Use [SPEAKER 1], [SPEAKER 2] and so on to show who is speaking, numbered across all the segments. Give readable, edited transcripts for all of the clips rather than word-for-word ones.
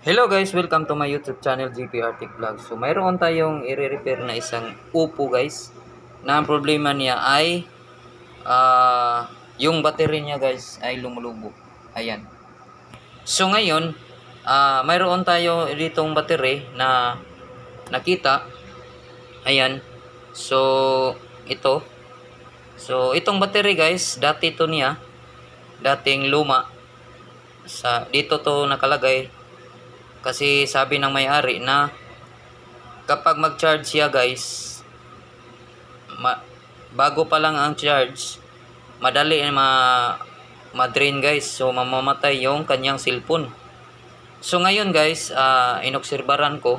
[SPEAKER 1] Hello guys, welcome to my YouTube channel GP Arctic Vlog. So mayroon tayong i-repair na isang upo guys. Na ang problema niya ay yung battery niya guys ay lumulubog. Ayan. So ngayon, mayroon tayo ditong battery na nakita. Ayan. So ito. So itong battery guys, dati ito niya, dating luma. Dito to nakalagay. Kasi sabi ng may-ari na kapag mag-charge siya guys, bago pa lang ang charge, madali ma-drain guys. So mamamatay yung kanyang cellphone. So ngayon guys, inobserbaran ko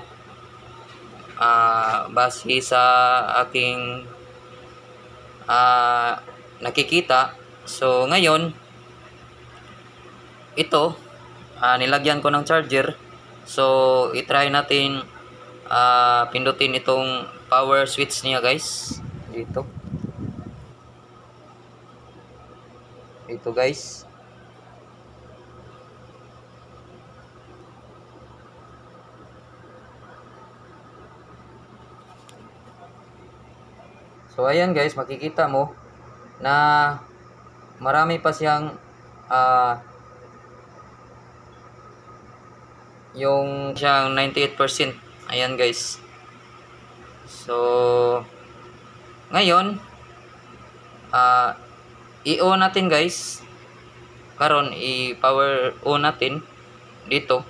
[SPEAKER 1] base sa aking nakikita. So ngayon, ito, nilagyan ko ng charger. So i-try natin pindutin itong power switch niya guys. Ito guys. So ayan guys, makikita mo na marami pa siyang yung siyang 98%. Ayan guys. So ngayon i-on natin guys. Karon i-power on natin dito.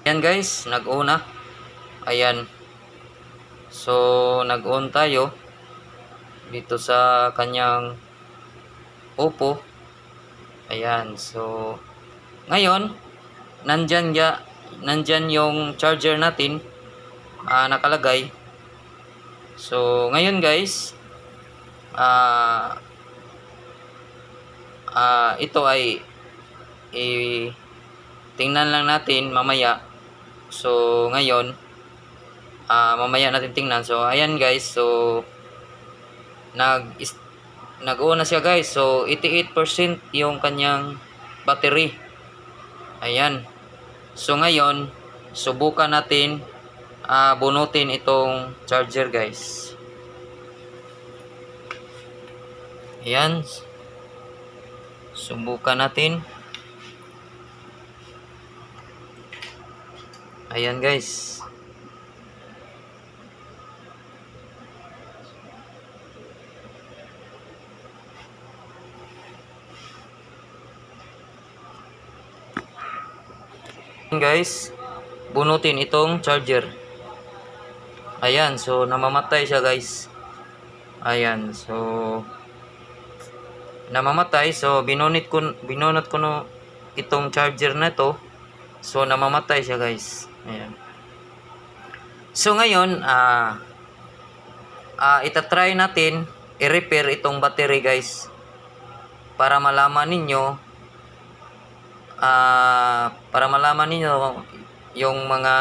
[SPEAKER 1] Ayan guys, nag-on na. Ayan. So nag-on tayo dito sa kanyang Oppo. Ayan. So ngayon nandyan yung charger natin nakalagay. So ngayon guys, ito ay tingnan lang natin mamaya. So ngayon mamaya natin tingnan. So ayan guys, so nag-on na siya guys. So 88% yung kanyang battery. Ayan. So ngayon, subukan natin bunutin itong charger guys. Ayan. Subukan natin. Ayan guys. Guys, bunutin itong charger. Ayan, so namamatay siya guys. Ayan, so namamatay. So binunot ko no itong charger na to. So namamatay siya guys. Ayan. So ngayon itatry natin i-repair itong battery guys. Para malaman ninyo yung mga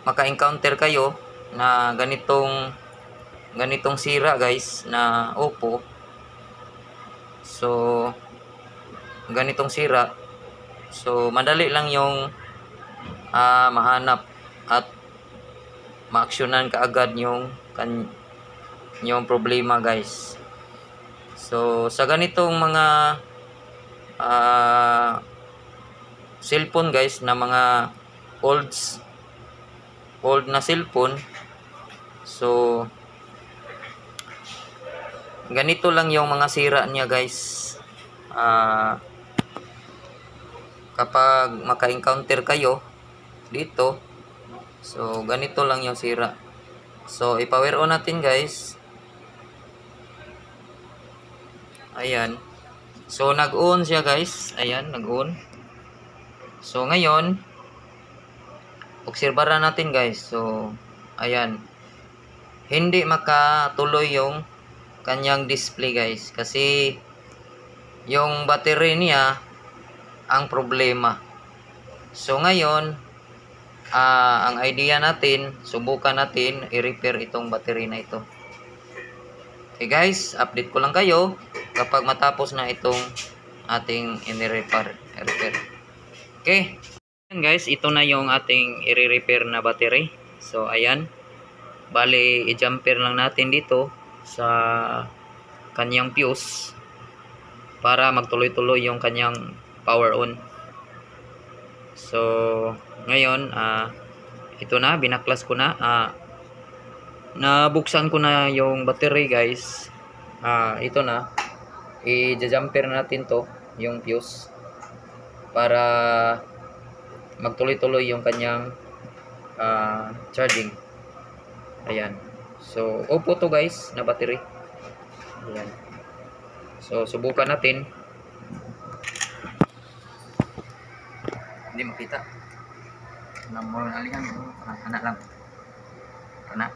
[SPEAKER 1] maka-encounter kayo na ganitong sira guys na Oppo. So ganitong sira, so madali lang yung mahanap at maaksyonan kaagad yung problema guys. So sa ganitong mga cellphone guys, na mga old na cellphone, so ganito lang yung mga sira niya guys. Kapag maka-encounter kayo dito, so ganito lang yung sira. So i-power on natin guys. Ayan. So nag-on siya guys. Ayan, nag-on. So ngayon, obserbaran natin guys. So ayan, hindi makatuloy yung kanyang display guys, kasi yung battery niya ang problema. So ngayon, ang idea natin, subukan natin i-repair itong battery na ito. Okay guys, update ko lang kayo kapag matapos na itong ating i-repair. Okay. Ayan guys, ito na yung ating i-repair na battery. So ayan, bali i-jumper lang natin dito sa kanyang fuse para magtuloy-tuloy yung kanyang power on. So ngayon, ito na, binaklas ko na. Nabuksan ko na yung battery guys. Ito na, i-jumper natin to, yung fuse, para magtuloy-tuloy yung kanyang charging. Ayan. So, Oppo to guys na battery. Ayan. So, subukan natin. Hindi makita. Namor alihan. Anak lang. Anak.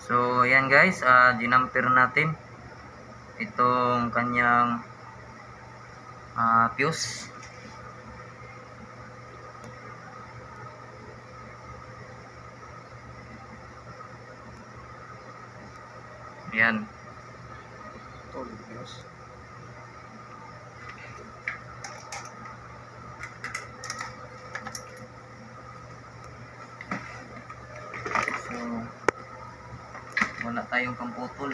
[SPEAKER 1] So, ayan guys, ginamper natin itong kanyang fuse. Ayan. So, wala tayong pamputol.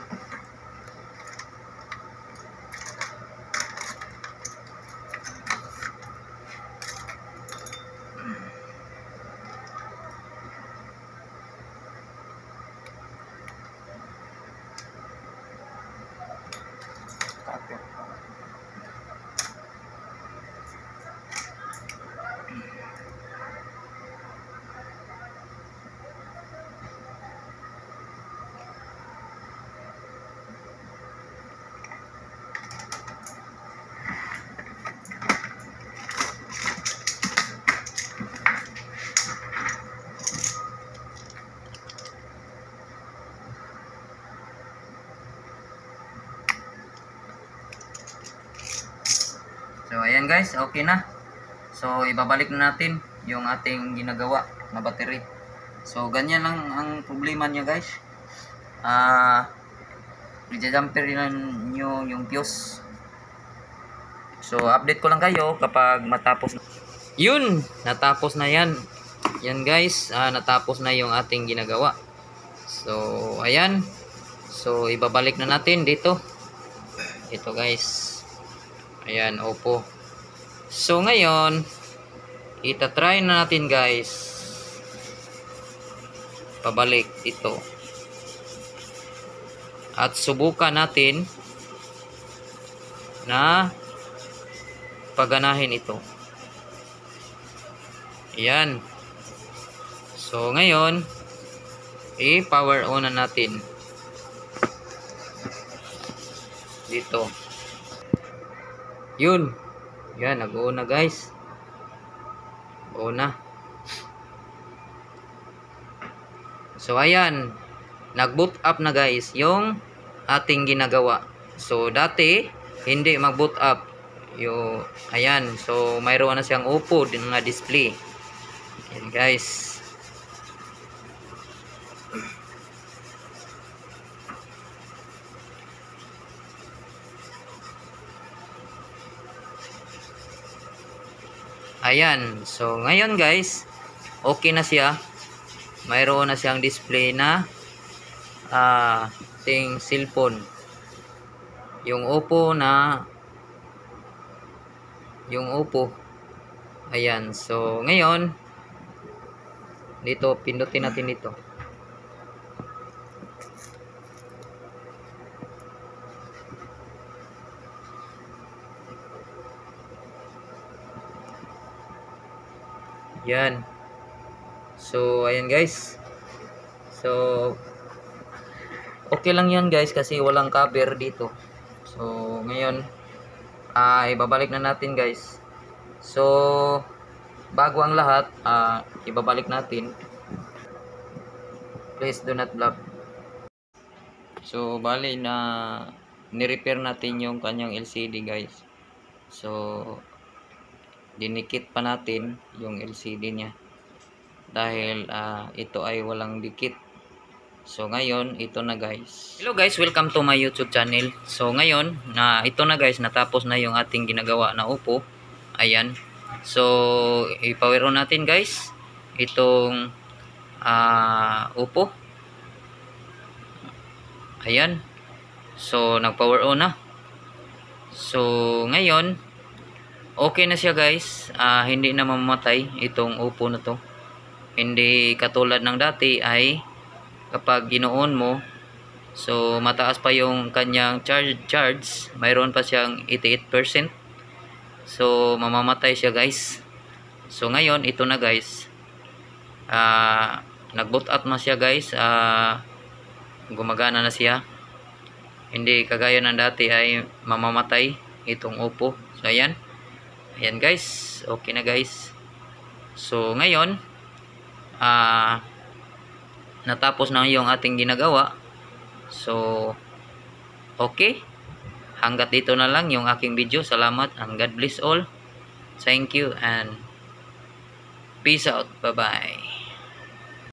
[SPEAKER 1] So ayan guys, okay na. So ibabalik na natin yung ating ginagawa na battery. So ganyan lang ang problema niya guys. I-jumper nyo yung fuse. So update ko lang kayo kapag matapos. Yun, natapos na yan. Yan guys, natapos na yung ating ginagawa. So ayan. So ibabalik na natin dito. Ito guys. Ayan, Oppo. So ngayon, itatry na natin guys. Pabalik ito. At subukan natin na paganahin ito. Ayan. So ngayon, i-power on na natin. Dito. Yun. Yan, nag-on na guys. On na. So ayan, nag-boot up na guys yung ating ginagawa. So dati hindi mag-boot up yung ayan. So mayroon na siyang Oppo din nga display. Ayan guys. Ayan. So, ngayon guys, okay na siya. Mayroon na siyang display na ting cellphone. Yung Oppo. Ayan. So, ngayon, dito, pindutin natin dito. Yan. So, ayan guys. So, okay lang yan guys kasi walang cover dito. So, ngayon, ibabalik na natin guys. So, bago ang lahat, ibabalik natin. Please do not block. So, bali na ni-repair natin yung kanyang LCD, guys. So, dinikit pa natin yung LCD niya. Dahil ito ay walang dikit. So, ngayon, ito na, guys. Hello, guys. Welcome to my YouTube channel. So, ngayon, ito na, guys. Natapos na yung ating ginagawa na upo. Ayan. So, i-power on natin, guys. Itong upo. Ayan. So, nag-power on na. So, ngayon, okay na siya, guys. Hindi na mamamatay itong upo na to. Hindi katulad ng dati ay kapag ginoon mo, so mataas pa yung kanyang charge, mayroon pa siyang 88%. So, mamamatay siya, guys. So, ngayon, ito na, guys. Nag-boot up na siya, guys. Gumagana na siya. Hindi kagaya ng dati ay mamamatay itong upo. So, ayan. Ayan, guys. Okay na, guys. So, ngayon, natapos na yung ating ginagawa. So, okay. Hanggat dito na lang yung aking video. Salamat and God bless all. Thank you and peace out. Bye-bye.